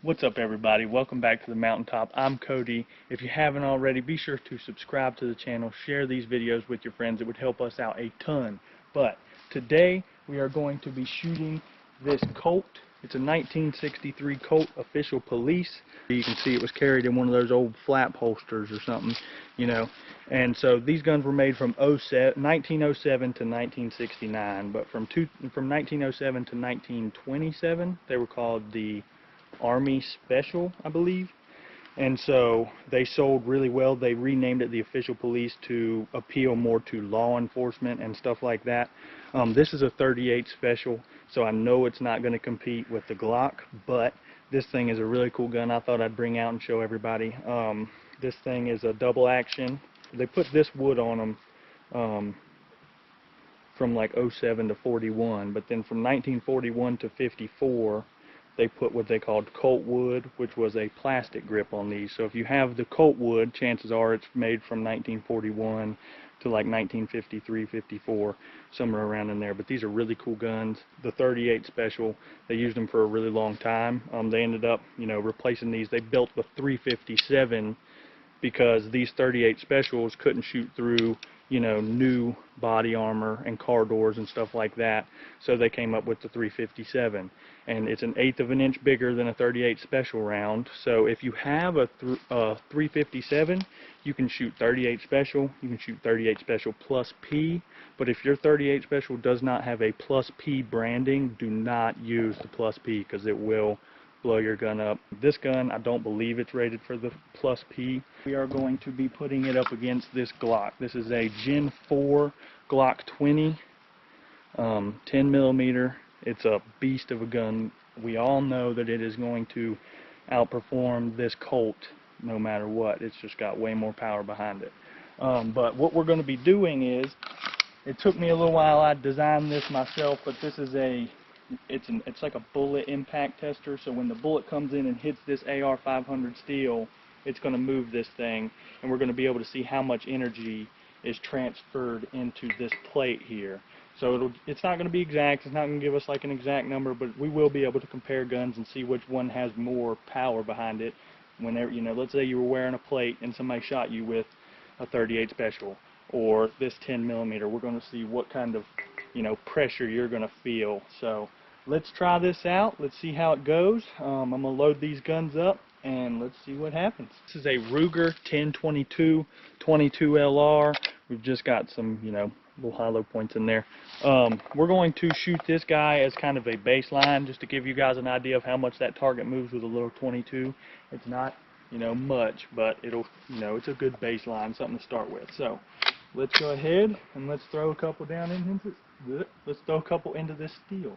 What's up, everybody? Welcome back to the Mountaintop. I'm Cody. If you haven't already, be sure to subscribe to the channel, share these videos with your friends. It would help us out a ton. But today we are going to be shooting this Colt. It's a 1963 Colt Official Police. You can see it was carried in one of those old flap holsters or something, you know. And so these guns were made from 1907 to 1969, but from 1907 to 1927 they were called the Army Special, I believe. And so they sold really well. They renamed it the Official Police to appeal more to law enforcement and stuff like that. This is a 38 Special, so I know it's not going to compete with the Glock, but this thing is a really cool gun. I thought I'd bring out and show everybody. This thing is a double action. They put this wood on them from like 07 to 41, but then from 1941 to 54 they put what they called Colt wood, which was a plastic grip on these. So if you have the Colt wood, chances are it's made from 1941 to like 1953, 54, somewhere around in there. But these are really cool guns. The 38 Special, they used them for a really long time. They ended up, replacing these. They built the 357 because these 38 Specials couldn't shoot through, new body armor and car doors and stuff like that. So they came up with the 357, and it's an 1/8 of an inch bigger than a 38 Special round. So if you have a 357, you can shoot 38 Special. You can shoot 38 Special plus P. But if your 38 Special does not have a plus P branding, do not use the plus P because it will blow your gun up. This gun, I don't believe it's rated for the plus P. We are going to be putting it up against this Glock. This is a Gen 4 Glock 20, 10 millimeter. It's a beast of a gun. We all know that it is going to outperform this Colt no matter what. It's just got way more power behind it. But what we're going to be doing is, it took me a little while. I designed this myself, but this is it's like a bullet impact tester. So when the bullet comes in and hits this AR 500 steel, it's going to move this thing, and we're going to be able to see how much energy is transferred into this plate here. So it's not going to be exact. It's not going to give us like an exact number, but we will be able to compare guns and see which one has more power behind it. Whenever, let's say you were wearing a plate and somebody shot you with a 38 Special or this 10 millimeter, we're going to see what kind of pressure you're going to feel. So let's try this out. Let's see how it goes. I'm going to load these guns up and let's see what happens. This is a Ruger 1022 22 LR. We've just got some, little hollow points in there. We're going to shoot this guy as kind of a baseline, just to give you guys an idea of how much that target moves with a little 22. It's not, much, but it'll, it's a good baseline, something to start with. So let's go ahead and let's throw a couple down into it. Let's throw a couple into this steel.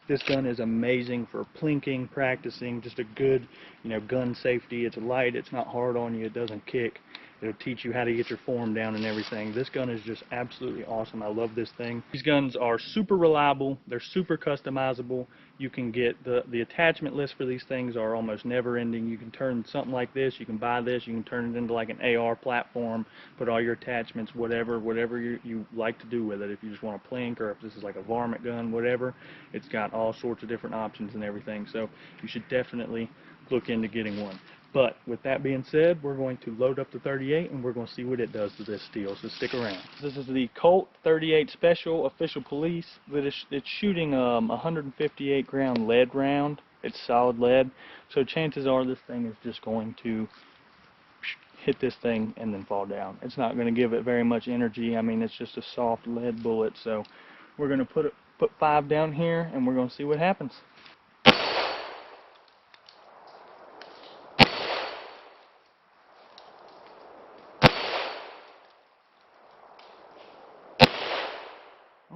This gun is amazing for plinking, practicing, just a good, gun safety. It's light, it's not hard on you, it doesn't kick. It'll teach you how to get your form down and everything. This gun is just absolutely awesome. I love this thing. These guns are super reliable. They're super customizable. You can get the attachment list for these things are almost never ending. You can turn something like this, you can buy this, you can turn it into like an AR platform, put all your attachments, whatever you like to do with it. If you just want to plink, or if this is like a varmint gun, whatever, it's got all sorts of different options and everything. So you should definitely look into getting one. But with that being said, we're going to load up the 38 and we're going to see what it does to this steel. So stick around. This is the Colt 38 Special Official Police. It's shooting 158 ground lead round. It's solid lead. So chances are this thing is just going to hit this thing and then fall down. It's not going to give it very much energy. I mean, it's just a soft lead bullet. So we're going to put 5 down here and we're going to see what happens.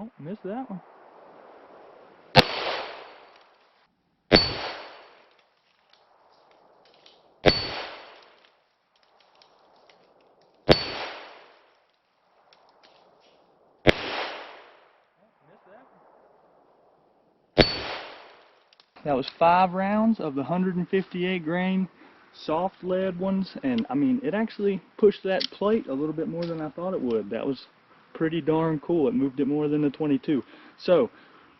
Oh, missed that one. That was 5 rounds of the 158 grain soft lead ones, and I mean, it actually pushed that plate a little bit more than I thought it would. That was pretty darn cool. It moved it more than the 22. So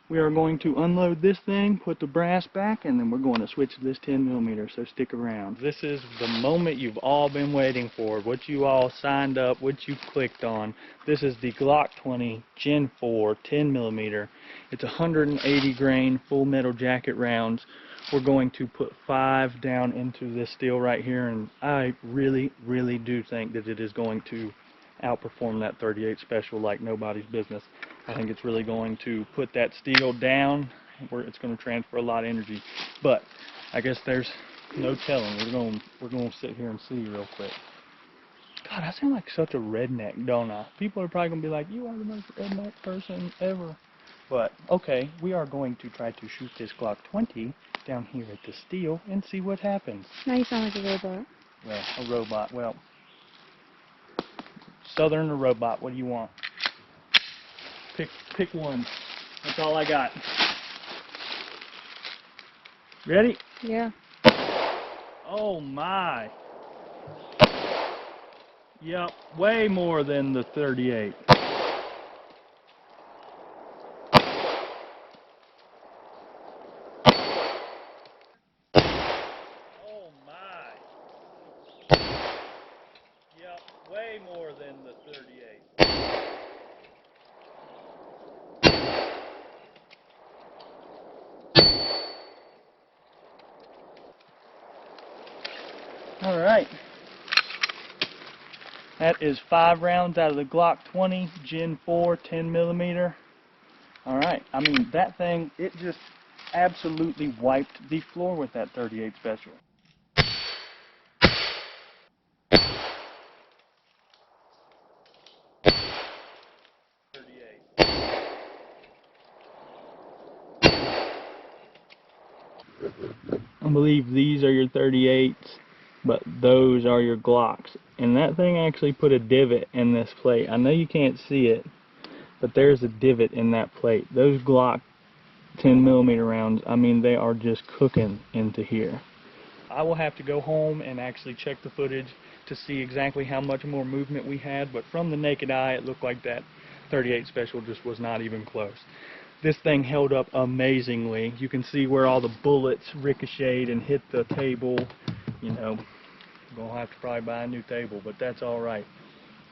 we are going to unload this thing, put the brass back, and then we're going to switch to this 10mm, so stick around. This is the moment you've all been waiting for, what you all signed up, what you clicked on. This is the Glock 20 Gen 4 10mm. It's 180 grain full metal jacket rounds. We're going to put 5 down into this steel right here, and I really, really do think that it is going to outperform that 38 special like nobody's business. I think it's really going to put that steel down where it's going to transfer a lot of energy. But I guess there's no telling. We're going to sit here and see real quick. God, I sound like such a redneck, don't I? People are probably going to be like, you are the most redneck person ever. But okay, we are going to try to shoot this Glock 20 down here at the steel and see what happens. Now you sound like a robot. Well, a robot. Well, Southern or robot, what do you want? Pick one. That's all I got. Ready? Yeah. Oh my. Yep, way more than the 38. Oh my. Yep, way more than the 38. Alright. That is 5 rounds out of the Glock 20 Gen 4 10mm. Alright, I mean, that thing, it just absolutely wiped the floor with that 38 special. I believe these are your 38s, but those are your Glocks. And that thing actually put a divot in this plate. I know you can't see it, but there's a divot in that plate. Those Glock 10mm rounds, I mean, they are just cooking into here. I will have to go home and actually check the footage to see exactly how much more movement we had, but from the naked eye, it looked like that 38 special just was not even close. This thing held up amazingly. You can see where all the bullets ricocheted and hit the table. You know, I'm going to have to probably buy a new table, but that's alright.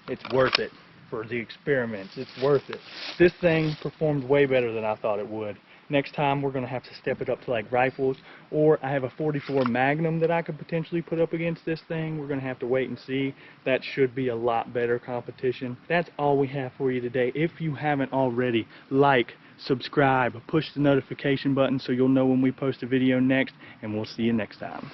It's worth it for the experiments. It's worth it. This thing performed way better than I thought it would. Next time we're going to have to step it up to like rifles, or I have a 44 Magnum that I could potentially put up against this thing. We're going to have to wait and see. That should be a lot better competition. That's all we have for you today. If you haven't already, like, subscribe, push the notification button so you'll know when we post a video next, and we'll see you next time.